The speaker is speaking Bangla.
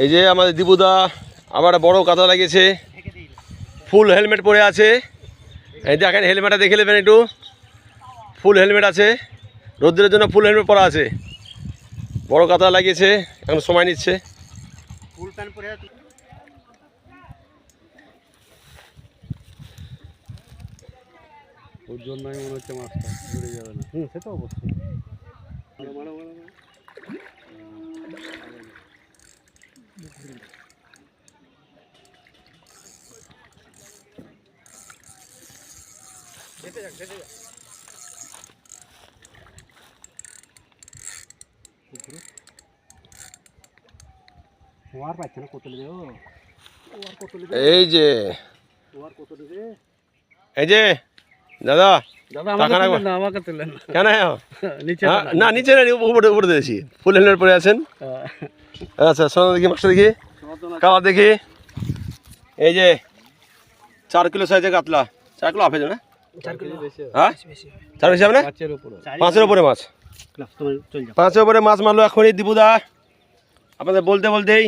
এই যে আমাদের দীপুদা আবার বড় কাঁদা লাগিয়েছে, ফুল হেলমেট পরে আছে। এই দেখেন হেলমেটটা দেখে নেবেন একটু, ফুল হেলমেট আছে, রোদ্রের জন্য ফুল হেলমেট পরা আছে, বড় কাঁদা লাগিয়েছে, এখন সময় নিচ্ছে। ফুল প্যান্ট পরে ওর জন্যই মনে হচ্ছে মাছটা ধরে যাবে না। সে তো অবশ্যই। ওয়ার পাচ্ছে না, কত নেবে ও, ওয়ার কত নেবে, এই যে ওয়ার কত নেবে, এই যে দাদা দাদা আমাকে তুলেন না, আমাকে তুলেন কেন? নিচে না নিচে না, উপরে উপরে দিয়েছি, ফুল হেলমেট পরে আছেন। আচ্ছা শোনো দেখি মাছটা দেখি, কালার দেখি। এই যে 4 কিলো সাইজের কাতলা, 4 কিলো হাফ না? 4 কিলো বেশি, হ্যাঁ 4 বেশি হবে না? 5 এর উপরে, 5-এর উপরে মাছ, তোমার চল যাও, 5-এর উপরে মাছ মারলো এখনই দীপুদা। আপনাদের বলতে বলতেই